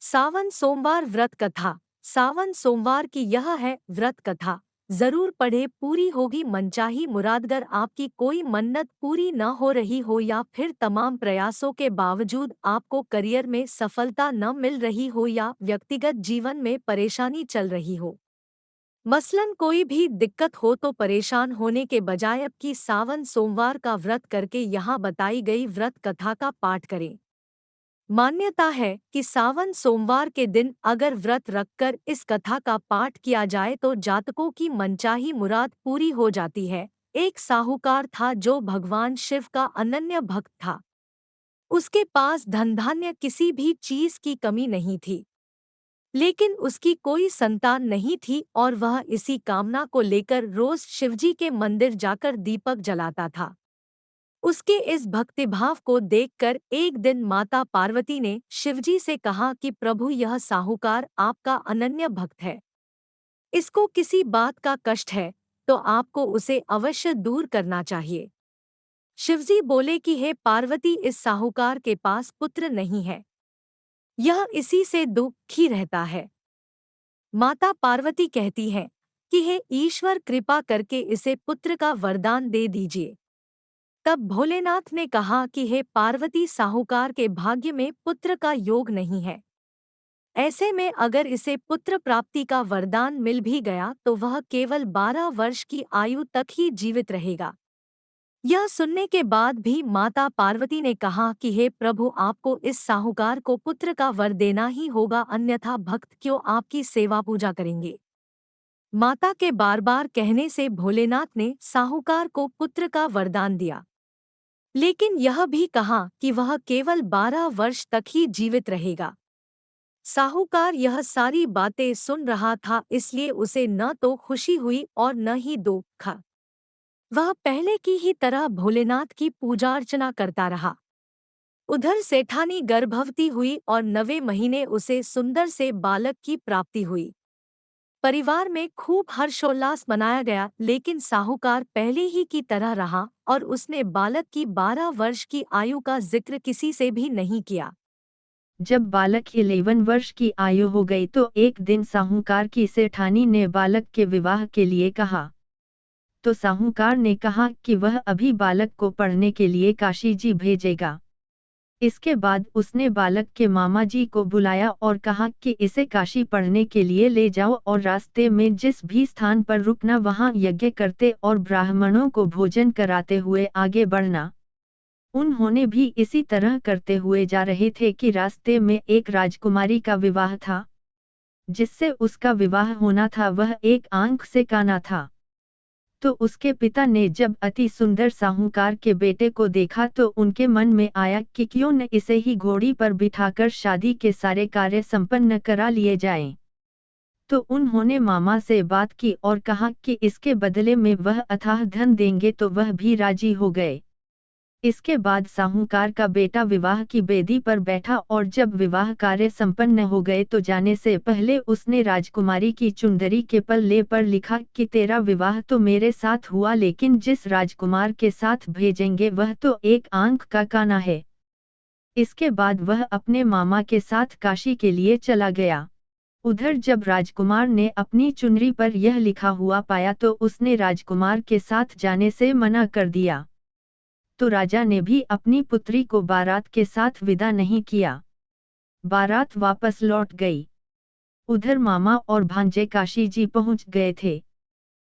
सावन सोमवार व्रत कथा। सावन सोमवार की यह है व्रत कथा। जरूर पढ़े, पूरी होगी मनचाही मुरादगर। आपकी कोई मन्नत पूरी न हो रही हो या फिर तमाम प्रयासों के बावजूद आपको करियर में सफलता न मिल रही हो या व्यक्तिगत जीवन में परेशानी चल रही हो, मसलन कोई भी दिक्कत हो, तो परेशान होने के बजाय अब की सावन सोमवार का व्रत करके यहाँ बताई गई व्रत कथा का पाठ करें। मान्यता है कि सावन सोमवार के दिन अगर व्रत रखकर इस कथा का पाठ किया जाए तो जातकों की मनचाही मुराद पूरी हो जाती है। एक साहूकार था जो भगवान शिव का अनन्य भक्त था। उसके पास धन धान्य किसी भी चीज की कमी नहीं थी, लेकिन उसकी कोई संतान नहीं थी और वह इसी कामना को लेकर रोज शिवजी के मंदिर जाकर दीपक जलाता था। उसके इस भक्तिभाव को देखकर एक दिन माता पार्वती ने शिवजी से कहा कि प्रभु, यह साहूकार आपका अनन्य भक्त है, इसको किसी बात का कष्ट है तो आपको उसे अवश्य दूर करना चाहिए। शिवजी बोले कि हे पार्वती, इस साहूकार के पास पुत्र नहीं है, यह इसी से दुखी रहता है। माता पार्वती कहती हैं कि हे ईश्वर, कृपा करके इसे पुत्र का वरदान दे दीजिए। तब भोलेनाथ ने कहा कि हे पार्वती, साहूकार के भाग्य में पुत्र का योग नहीं है। ऐसे में अगर इसे पुत्र प्राप्ति का वरदान मिल भी गया तो वह केवल 12 वर्ष की आयु तक ही जीवित रहेगा। यह सुनने के बाद भी माता पार्वती ने कहा कि हे प्रभु, आपको इस साहूकार को पुत्र का वर देना ही होगा, अन्यथा भक्त क्यों आपकी सेवा पूजा करेंगे। माता के बार बार कहने से भोलेनाथ ने साहूकार को पुत्र का वरदान दिया, लेकिन यह भी कहा कि वह केवल 12 वर्ष तक ही जीवित रहेगा। साहूकार यह सारी बातें सुन रहा था, इसलिए उसे न तो खुशी हुई और न ही दुख। वह पहले की ही तरह भोलेनाथ की पूजा अर्चना करता रहा। उधर सेठानी गर्भवती हुई और 9वें महीने उसे सुंदर से बालक की प्राप्ति हुई। परिवार में खूब हर्षोल्लास मनाया गया, लेकिन साहूकार पहले ही की तरह रहा और उसने बालक की 12 वर्ष की आयु का जिक्र किसी से भी नहीं किया। जब बालक 11 वर्ष की आयु हो गई तो एक दिन साहूकार की सेठानी ने बालक के विवाह के लिए कहा। तो साहूकार ने कहा कि वह अभी बालक को पढ़ने के लिए काशी जी भेजेगा। इसके बाद उसने बालक के मामा जी को बुलाया और कहा कि इसे काशी पढ़ने के लिए ले जाओ और रास्ते में जिस भी स्थान पर रुकना वहां यज्ञ करते और ब्राह्मणों को भोजन कराते हुए आगे बढ़ना। उन्होंने भी इसी तरह करते हुए जा रहे थे कि रास्ते में एक राजकुमारी का विवाह था। जिससे उसका विवाह होना था वह एक आंख से काना था। तो उसके पिता ने जब अति सुंदर साहूकार के बेटे को देखा तो उनके मन में आया कि क्यों न इसे ही घोड़ी पर बिठाकर शादी के सारे कार्य संपन्न करा लिए जाएं। तो उन्होंने मामा से बात की और कहा कि इसके बदले में वह अथाह धन देंगे, तो वह भी राजी हो गए। इसके बाद साहूकार का बेटा विवाह की बेदी पर बैठा और जब विवाह कार्य संपन्न हो गए तो जाने से पहले उसने राजकुमारी की चुंदरी के पल्ले पर लिखा कि तेरा विवाह तो मेरे साथ हुआ, लेकिन जिस राजकुमार के साथ भेजेंगे वह तो एक आंख का काना है। इसके बाद वह अपने मामा के साथ काशी के लिए चला गया। उधर जब राजकुमार ने अपनी चुनरी पर यह लिखा हुआ पाया तो उसने राजकुमार के साथ जाने से मना कर दिया। तो राजा ने भी अपनी पुत्री को बारात के साथ विदा नहीं किया। बारात वापस लौट गई। उधर मामा और भांजे काशी जी पहुंच गए थे।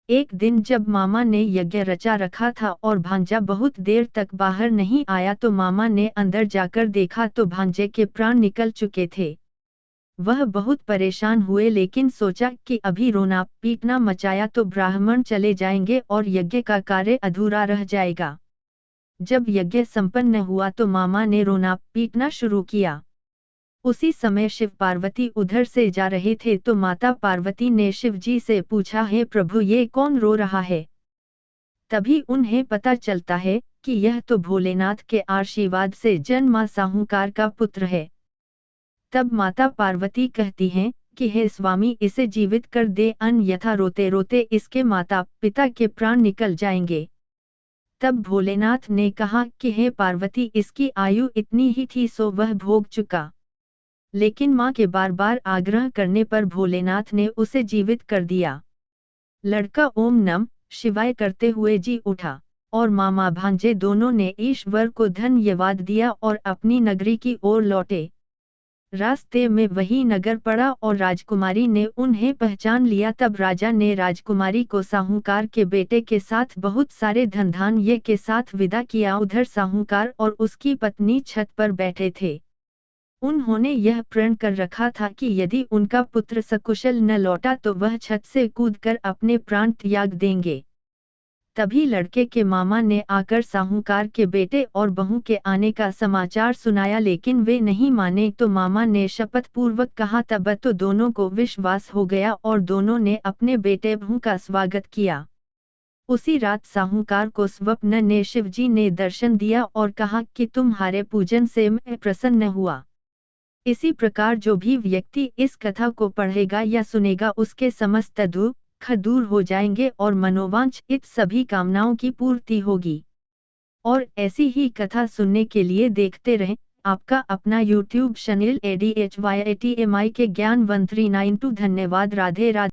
एक दिन जब मामा ने यज्ञ रचा रखा था और भांजा बहुत देर तक बाहर नहीं आया तो मामा ने अंदर जाकर देखा तो भांजे के प्राण निकल चुके थे। वह बहुत परेशान हुए, लेकिन सोचा कि अभी रोना पीटना मचाया तो ब्राह्मण चले जाएंगे और यज्ञ का कार्य अधूरा रह जाएगा। जब यज्ञ संपन्न हुआ तो मामा ने रोना पीटना शुरू किया। उसी समय शिव पार्वती उधर से जा रहे थे तो माता पार्वती ने शिवजी से पूछा, हे प्रभु, ये कौन रो रहा है? तभी उन्हें पता चलता है कि यह तो भोलेनाथ के आशीर्वाद से जन्मा साहूकार का पुत्र है। तब माता पार्वती कहती हैं कि हे स्वामी, इसे जीवित कर दे, अन्यथा रोते रोते इसके माता पिता के प्राण निकल जाएंगे। तब भोलेनाथ ने कहा कि हे पार्वती, इसकी आयु इतनी ही थी सो वह भोग चुका। लेकिन माँ के बार बार आग्रह करने पर भोलेनाथ ने उसे जीवित कर दिया। लड़का ओम नमः शिवाय करते हुए जी उठा, और मामा भांजे दोनों ने ईश्वर को धन्यवाद दिया और अपनी नगरी की ओर लौटे। रास्ते में वही नगर पड़ा और राजकुमारी ने उन्हें पहचान लिया। तब राजा ने राजकुमारी को साहूकार के बेटे के साथ बहुत सारे धन धान्य के साथ विदा किया। उधर साहूकार और उसकी पत्नी छत पर बैठे थे। उन्होंने यह प्रण कर रखा था कि यदि उनका पुत्र सकुशल न लौटा तो वह छत से कूदकर अपने प्राण त्याग देंगे। तभी लड़के के मामा ने आकर साहूकार के बेटे और बहू के आने का समाचार सुनाया, लेकिन वे नहीं माने तो मामा ने शपथ पूर्वक कहा। तब तो दोनों को विश्वास हो गया और दोनों ने अपने बेटे बहू का स्वागत किया। उसी रात साहूकार को स्वप्न ने शिवजी ने दर्शन दिया और कहा कि तुम्हारे पूजन से मैं प्रसन्न हुआ। इसी प्रकार जो भी व्यक्ति इस कथा को पढ़ेगा या सुनेगा उसके समस्त दुख दूर हो जाएंगे और मनोवांछित सभी कामनाओं की पूर्ति होगी। और ऐसी ही कथा सुनने के लिए देखते रहें आपका अपना YouTube चैनल ADHYATMI के ज्ञान 1392। धन्यवाद। राधे राधे।